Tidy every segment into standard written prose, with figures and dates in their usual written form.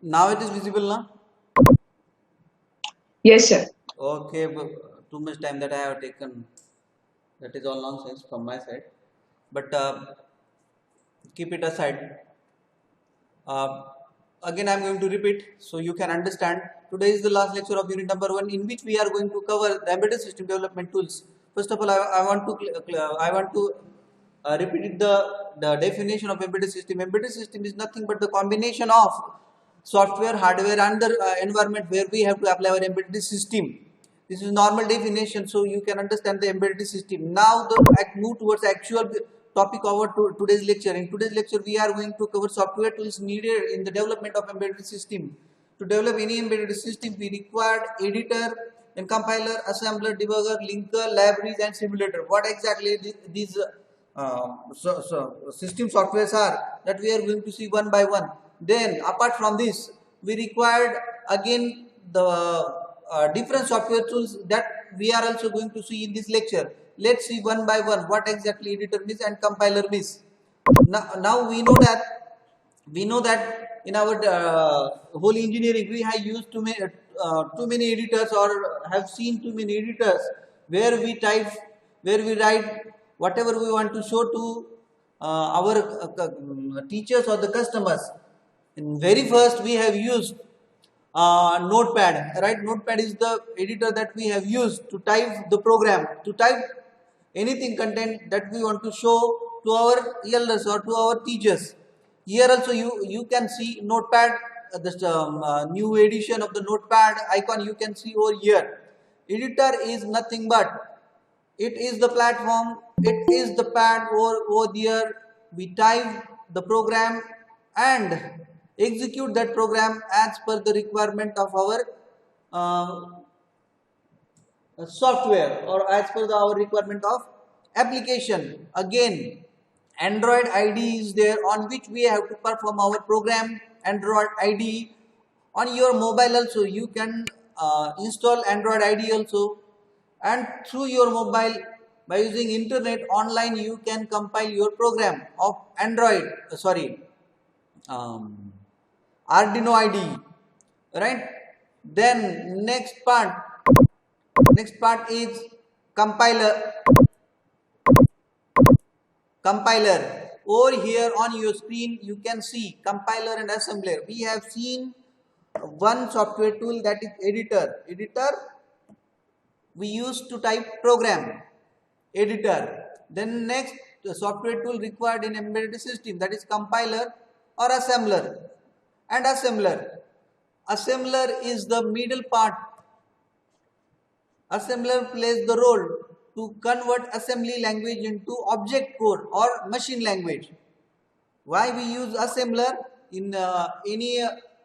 Now it is visible now. Yes, sir. Okay, but too much time that I have taken. That is all nonsense from my side. But keep it aside. Uh, Again, I am going to repeat so you can understand. Today is the last lecture of unit number 1, in which we are going to cover the embedded system development tools. First of all, I want to repeat the definition of embedded system. Embedded system is nothing but the combination of software, hardware, and the environment where we have to apply our embedded system. This is normal definition, so you can understand the embedded system. Now, move towards actual topic of our today's lecture. In today's lecture, we are going to cover software tools needed in the development of embedded system. To develop any embedded system, we required editor, and compiler, assembler, debugger, linker, libraries, and simulator. What exactly these system softwares are, that we are going to see one by one. Then, apart from this, we required again the different software tools that we are also going to see in this lecture. Let's see one by one what exactly editor means and compiler means. Now we know that in our whole engineering we have used too many editors, or have seen too many editors where we type, where we write whatever we want to show to our teachers or the customers. In very first we have used Notepad, right? Notepad is the editor that we have used to type the program, to type anything content that we want to show to our elders or to our teachers. Here also you can see Notepad, this new edition of the Notepad icon you can see over here. Editor is nothing but, it is the platform, it is the pad over there. We type the program and execute that program as per the requirement of our uh, software, or as per our requirement of application. Again, Android ID is there on which we have to perform our program. Android ID on your mobile also you can install Android ID also, and through your mobile by using internet online you can compile your program of Android, um, Arduino ID, right? Then next part is compiler. Compiler, over here on your screen you can see compiler and assembler. We have seen one software tool, that is editor we use to type program, editor. Then next, the software tool required in embedded system, that is compiler or assembler. And assembler is the middle part. Assembler plays the role to convert assembly language into object code or machine language. Why we use assembler in any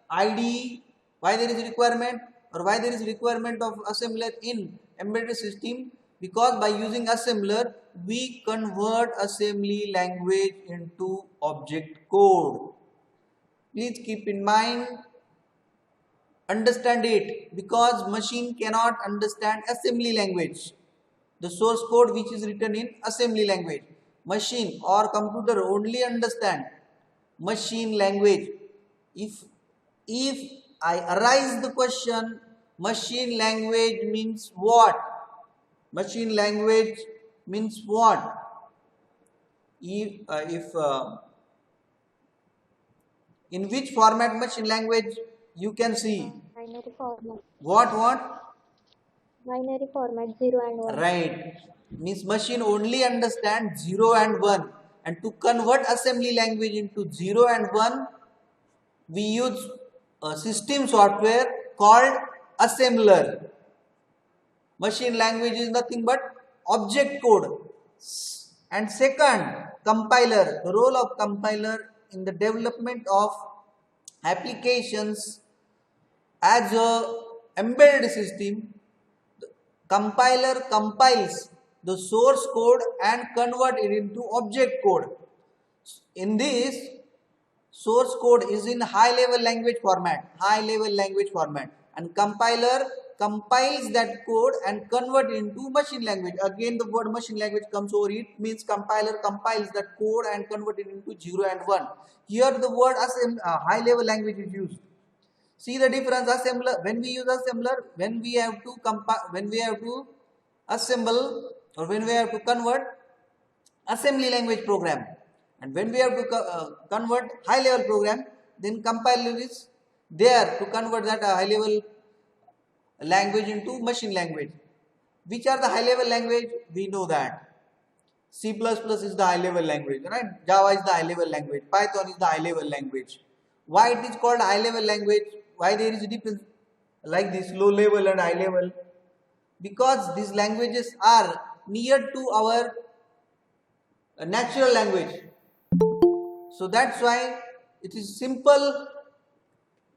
IDE? Why there is requirement, or why there is requirement of assembler in embedded system? Because by using assembler we convert assembly language into object code. Please keep in mind, understand it, because machine cannot understand assembly language, the source code which is written in assembly language. Machine or computer only understand machine language. If I arise the question, machine language means what? Machine language means what? If In which format machine language you can see? Binary format. What? Binary format 0 and 1. Right. Means machine only understand 0 and 1. And to convert assembly language into 0 and 1, we use a system software called assembler. Machine language is nothing but object code. And second, compiler. The role of compiler in the development of applications as a embedded system. Compiler compiles the source code and convert it into object code. In this, source code is in high level language format, and compiler compiles that code and convert it into machine language. Again, the word machine language comes over, it means compiler compiles that code and convert it into 0 and 1. Here the word high level language is used. See the difference. Assembler, when we use assembler, when we have to assemble, or when we have to convert assembly language program, and when we have to convert high level program, then compiler is there to convert that high level language into machine language. Which are the high level language? We know that C++ is the high level language, right? Java is the high level language. Python is the high level language. Why it is called high level language? Why there is a difference like this, low level and high level? Because these languages are near to our natural language. So that's why it is simple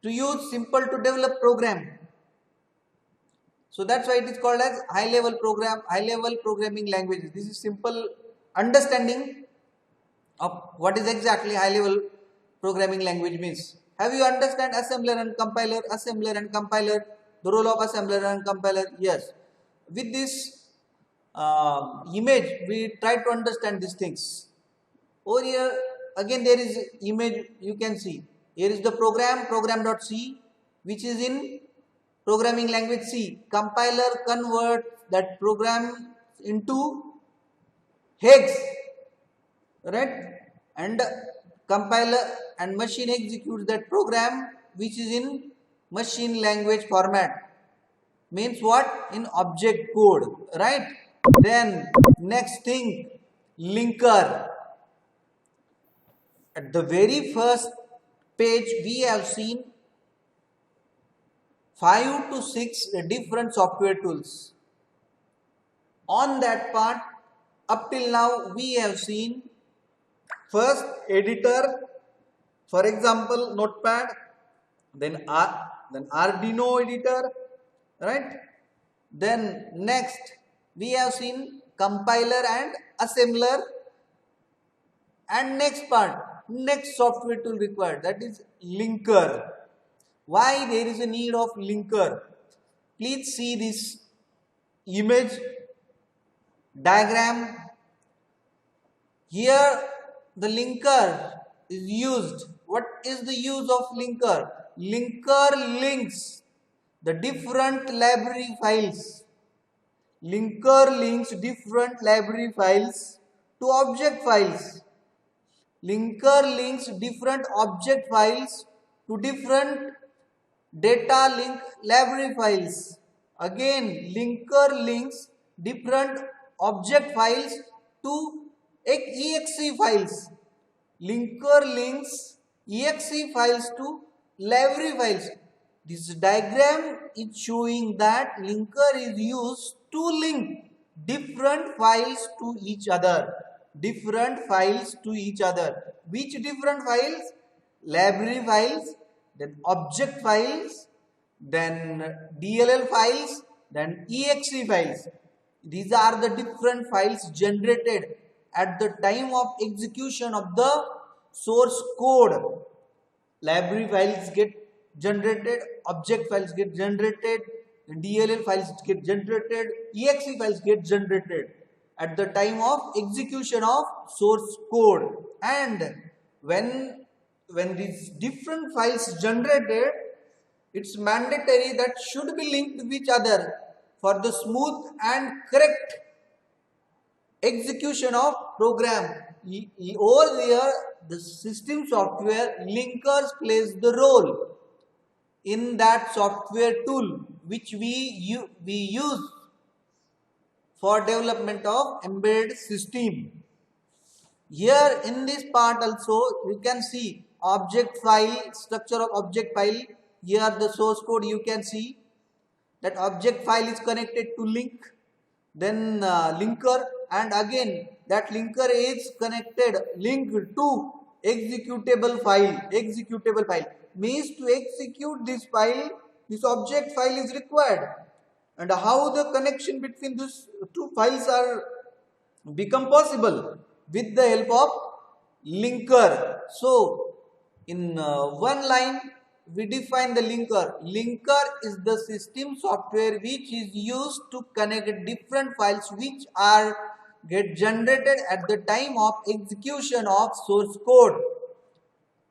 to use, simple to develop program. So that's why it is called as high level programming languages. This is simple understanding of what is exactly high level programming language means. Have you understand assembler and compiler? Assembler and compiler, the role of assembler and compiler? Yes. With this image, we try to understand these things. Over here, again there is image you can see. Here is the program.c, which is in programming language C. Compiler converts that program into hex, right? And compiler and machine executes that program which is in machine language format. Means what? In object code, right? Then next thing, linker. At the very first page we have seen 5 to 6 different software tools. On that part, up till now we have seen first editor, for example Notepad, then Arduino editor, right? Then next we have seen compiler and assembler, and next software tool required, that is linker. Why there is a need of linker? Please see this image diagram. Here the linker is used. What is the use of linker? Linker links the different library files. Linker links different library files to object files. Linker links different object files to different data link library files. Again, linker links different object files to exe files. Linker links exe files to library files. This diagram is showing that linker is used to link different files to each other. Different files to each other. Which different files? Library files, then object files, then DLL files, then exe files. These are the different files generated at the time of execution of the source code. Library files get generated, object files get generated, DLL files get generated, exe files get generated at the time of execution of source code. And when these different files generated, it's mandatory that should be linked with each other for the smooth and correct execution of program. Over there, the system software linkers plays the role in that software tool which we use for development of embedded system. Here in this part also you can see object file, structure of object file. Here the source code you can see that object file is connected to link, then linker, and again that linker is linked to executable file. Means to execute this file, this object file is required. And how the connection between these two files are become possible? With the help of linker. So in one line we define the linker. Linker is the system software which is used to connect different files which are get generated at the time of execution of source code.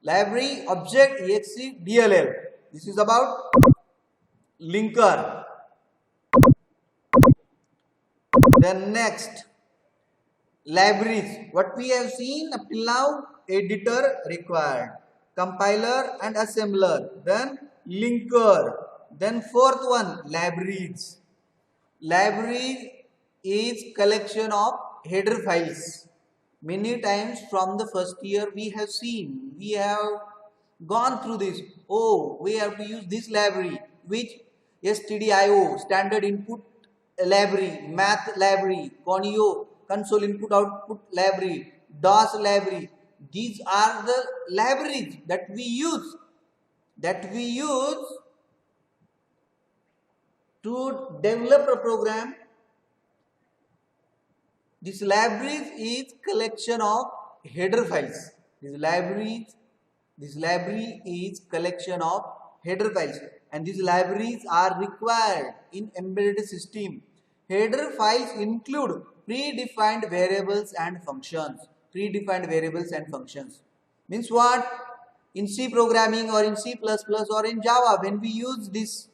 Library, object, exe, DLL. This is about linker. Then next, libraries. What we have seen up till now, editor required, compiler and assembler, then linker, then fourth one, libraries. Library is collection of header files. Many times from the first year we have seen, we have gone through this. Oh, we have to use this library, which stdio, standard input library, math library, conio, console input output library, DOS library. These are the libraries that we use to develop a program. This libraries is collection of header files. This library is collection of header files, and these libraries are required in embedded system. Header files include predefined variables and functions. Predefined variables and functions means what? In C programming or in C++ or in Java, when we use this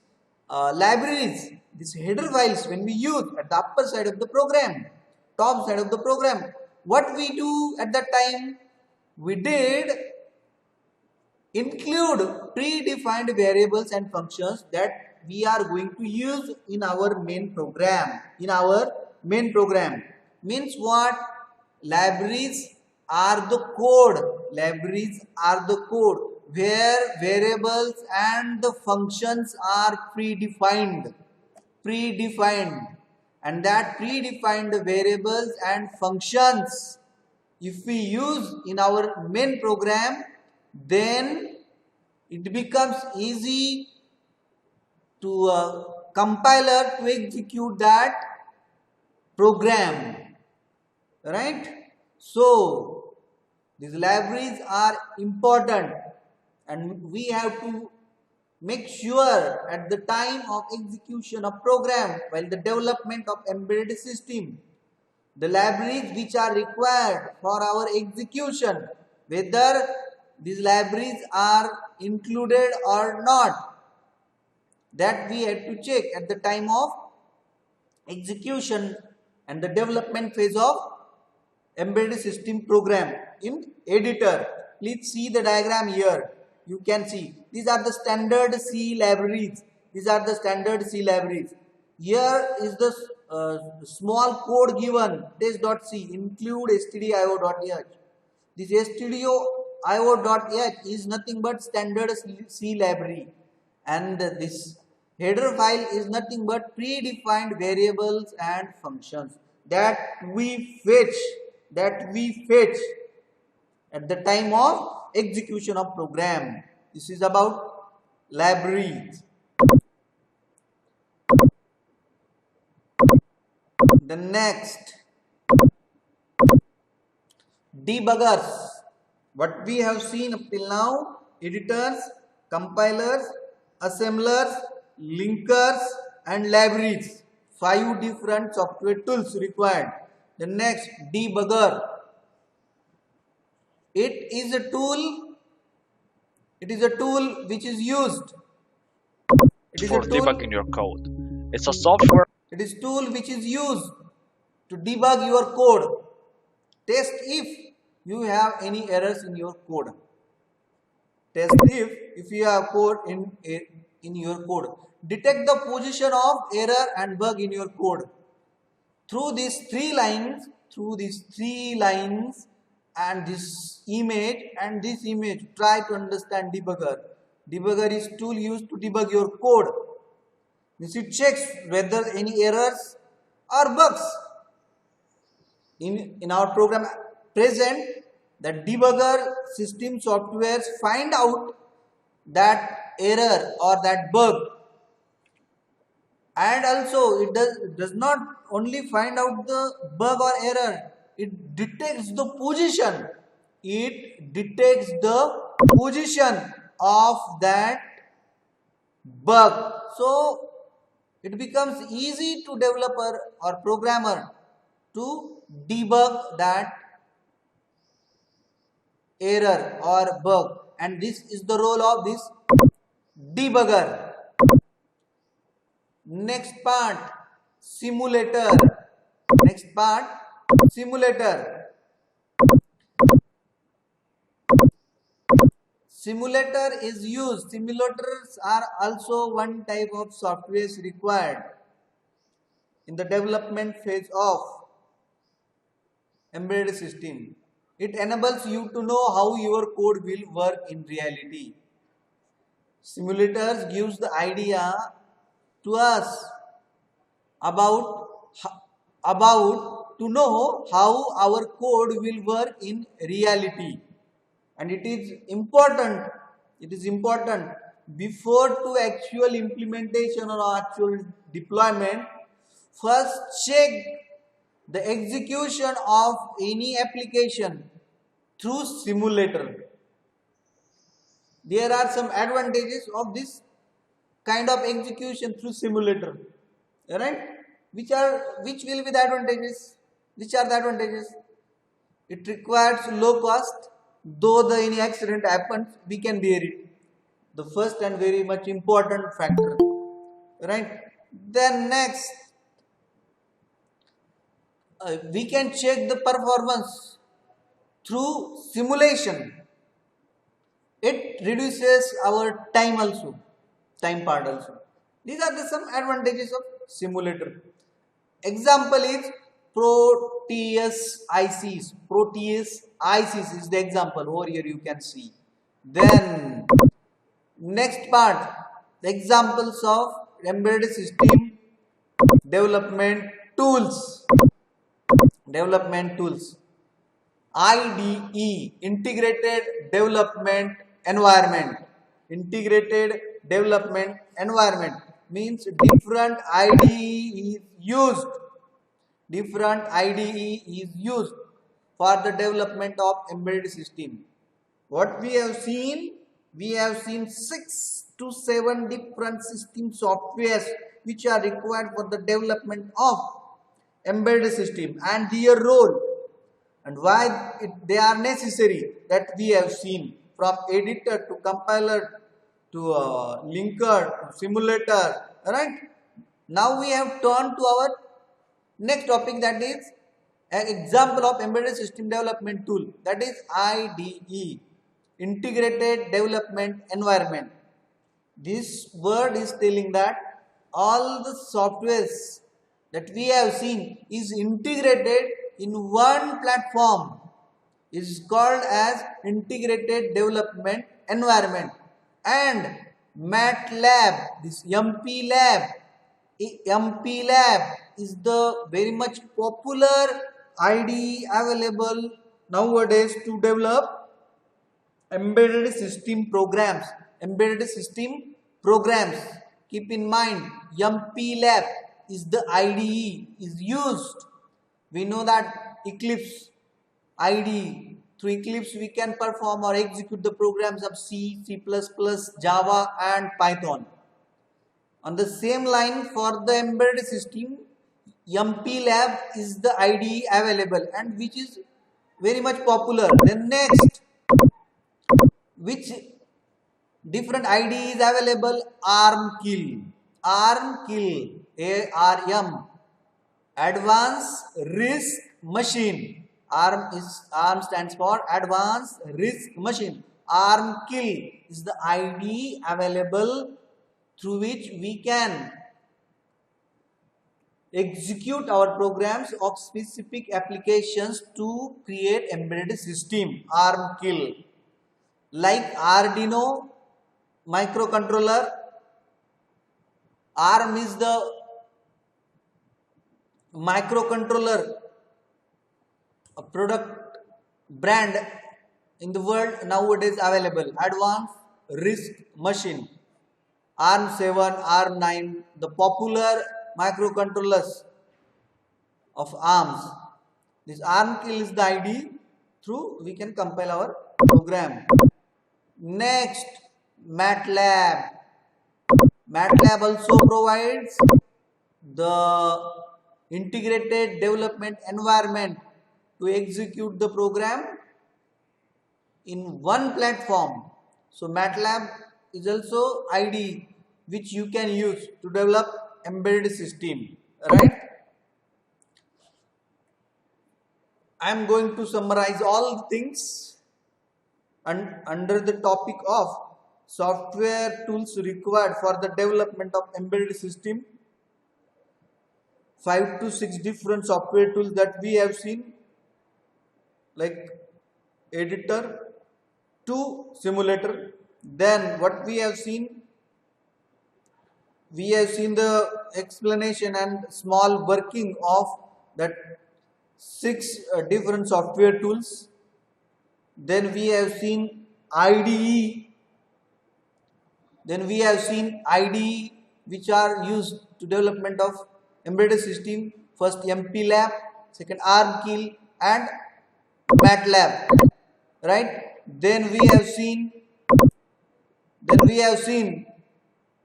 libraries, these header files, when we use at the upper side of the program, top side of the program, what we do at that time? We did include predefined variables and functions that we are going to use in our main program. Means what? Libraries are the code. Libraries are the code where variables and the functions are predefined. And that predefined variables and functions, if we use in our main program, then it becomes easy to a compiler to execute that program, right? So these libraries are important, and we have to make sure at the time of execution of program, while the development of embedded system, the libraries which are required for our execution, whether these libraries are included or not, that we have to check at the time of execution and the development phase of embedded system program in editor. Please see the diagram here. You can see these are the standard C libraries. Here is the small code given, test.c, include stdio.h. This stdio.h is nothing but standard C library, and this header file is nothing but predefined variables and functions that we fetch at the time of execution of program. This is about libraries. The next, debuggers. What we have seen up till now: editors, compilers, assemblers, linkers and libraries. 5 different software tools required. The next, debugger. It is a tool which is used for debugging your code. It's a software. It is tool which is used to debug your code. Test if you have any errors in your code. Test if you have code in your code. Detect the position of error and bug in your code. Through these three lines and this image, try to understand debugger. Debugger is tool used to debug your code. It checks whether any errors or bugs in our program present. The debugger system softwares find out that error or that bug, and also it does not only find out the bug or error, it detects the position. It detects the position of that bug. So it becomes easy to developer or programmer to debug that error or bug, and this is the role of this debugger. Next part, simulator. Next part, simulator. Simulator is used. Simulators are also one type of software required in the development phase of embedded system. It enables you to know how your code will work in reality. Simulators gives the idea to us about to know how our code will work in reality. And it is important before to actual implementation or actual deployment, first check the execution of any application through simulator. There are some advantages of this kind of execution through simulator, right? Which will be the advantages? Which are the advantages? It requires low cost. Though any accident happens, we can bear it. The first and very much important factor, right? Then next, we can check the performance through simulation. It reduces our time part also. These are some advantages of simulator. Example is Proteus ICs. Proteus ICs is the example. Over here you can see. Then next part, the examples of embedded system development tools. IDE, Integrated Development Environment. Integrated Development Environment means different IDE is used for the development of embedded system. What we have seen 6 to 7 different system softwares which are required for the development of embedded system and their role and why they are necessary, that we have seen, from editor to compiler to linker to simulator, right? Now we have turned to our next topic, that is an example of embedded system development tool, that is IDE, Integrated Development Environment. This word is telling that all the softwares that we have seen is integrated in one platform. It is called as Integrated Development Environment. And MATLAB, this MP Lab is the very much popular IDE available nowadays to develop embedded system programs. Keep in mind, MP Lab is the IDE is used. We know that Eclipse IDE, through Eclipse we can perform or execute the programs of C, C++, Java and Python. On the same line, for the embedded system, MP Lab is the IDE available and which is very much popular. Then next, which different IDE is available? ARMKill, ARM, Advanced RISC Machine. ARM stands for Advanced RISC Machine. ARMKill is the IDE available through which we can execute our programs of specific applications to create embedded system. ARMKill, like Arduino microcontroller. ARM is the microcontroller product brand in the world nowadays available. Advanced RISC Machine, ARM7, ARM9, the popular microcontrollers of ARMs. This ARMKill is the IDE through we can compile our program. Next, MATLAB. MATLAB also provides the integrated development environment to execute the program in one platform. So MATLAB is also IDE, which you can use to develop embedded system, right? I am going to summarize all the things under the topic of software tools required for the development of embedded system. 5 to 6 different software tools that we have seen, like editor to simulator. Then what we have seen the explanation and small working of that 6 different software tools. Then we have seen IDE. Which are used to development of embedded system. First MPLAB, second ARMKill and MATLAB, right? Then we have seen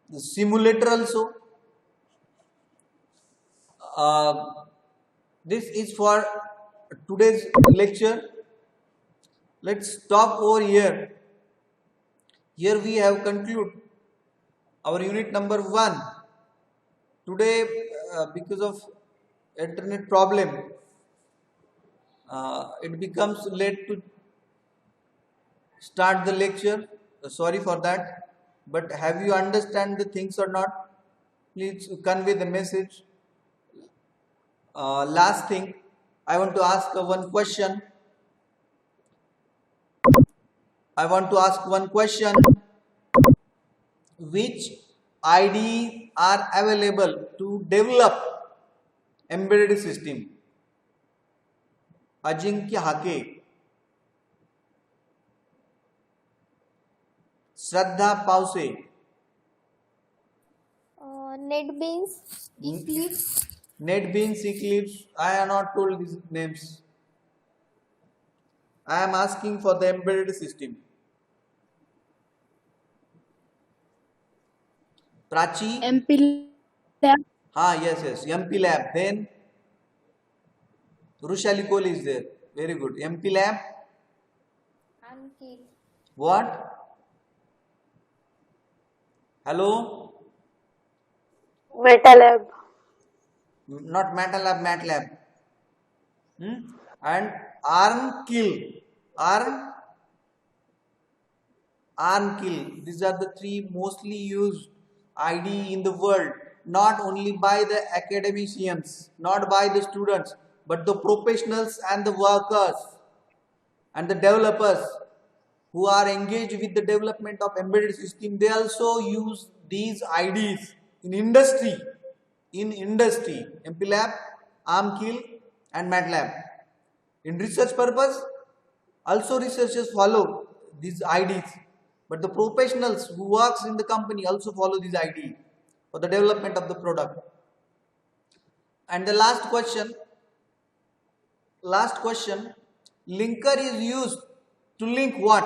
the simulator also. This is for today's lecture. Let's stop over here. Here we have concluded our unit number 1. Today, because of internet problem, it becomes late to start the lecture. Sorry for that. But have you understand the things or not? Please convey the message. Last thing, I want to ask one question. Which IDEs are available to develop embedded system? Ajinkya Hake, Shraddha Pause, NetBeans, Eclipse, Eclipse. I have not told these names. I am asking for the embedded system. Prachi? MPLAB. Yes, MPLAB. Then Rushali Kohli is there. Very good. MPLAB. ARMKill, What? Hello? MATLAB. Not MATLAB, MATLAB. And ARMKill. ARMKill. These are the 3 mostly used IDE in the world. Not only by the academicians, not by the students, but the professionals and the workers and the developers who are engaged with the development of embedded system. They also use these IDEs in industry. MPLAB, ARMKill and MATLAB. In research purpose, also researchers follow these IDEs. But the professionals who works in the company also follow this IDE for the development of the product. And the last question, linker is used to link what?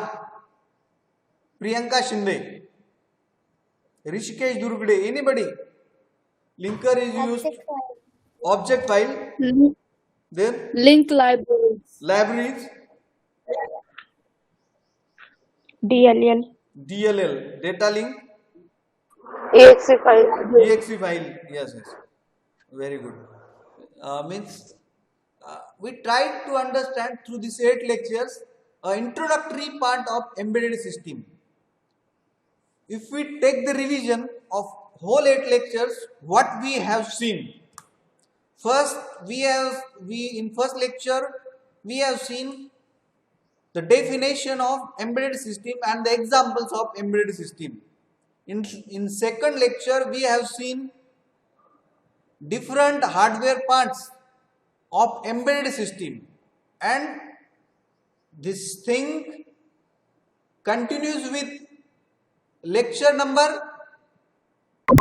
Priyanka Shinde, Rishikesh Durgade, anybody? Linker is used, object file, then Link libraries. DLL, data link, exe file. Yes, very good. We tried to understand through these 8 lectures introductory part of embedded system. If we take the revision of whole 8 lectures, what we have seen. First, in first lecture we have seen the definition of embedded system and the examples of embedded system. In second lecture we have seen different hardware parts of embedded system, and this thing continues with lecture number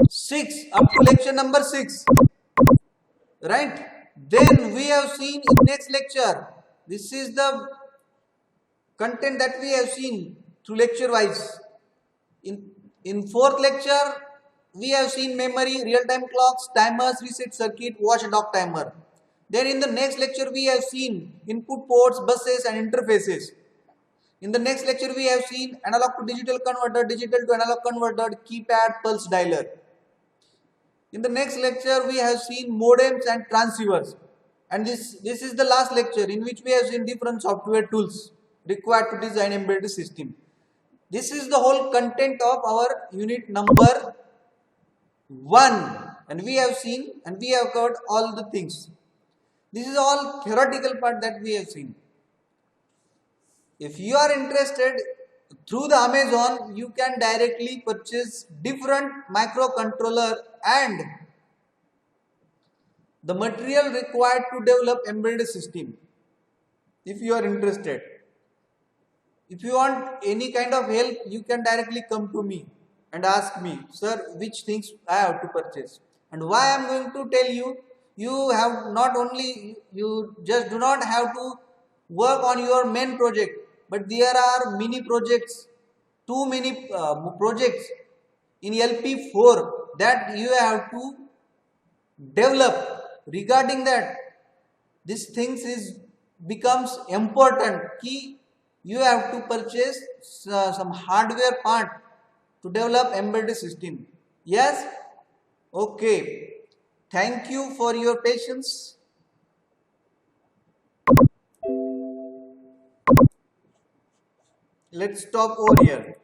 6 up to lecture number 6, right? Then we have seen in next lecture, this is the content that we have seen through lecture wise. In fourth lecture we have seen memory, real-time clocks, timers, reset circuit, watchdog timer. Then in the next lecture we have seen input ports, buses and interfaces. In the next lecture, we have seen analog to digital converter, digital to analog converter, keypad, pulse dialer. In the next lecture, we have seen modems and transceivers. And this is the last lecture in which we have seen different software tools required to design embedded system. This is the whole content of our unit number 1. And we have seen and we have covered all the things. This is all theoretical part that we have seen. If you are interested, through the Amazon, you can directly purchase different microcontroller and the material required to develop embedded system. If you are interested. If you want any kind of help, you can directly come to me and ask me, sir, which things I have to purchase. And why I am going to tell you, you have not only, you just do not have to work on your main project, but there are mini projects, too many projects in LP4 that you have to develop. Regarding that, this things becomes important. Key, you have to purchase some hardware part to develop embedded system. Yes? Okay. Thank you for your patience. Let's stop over here.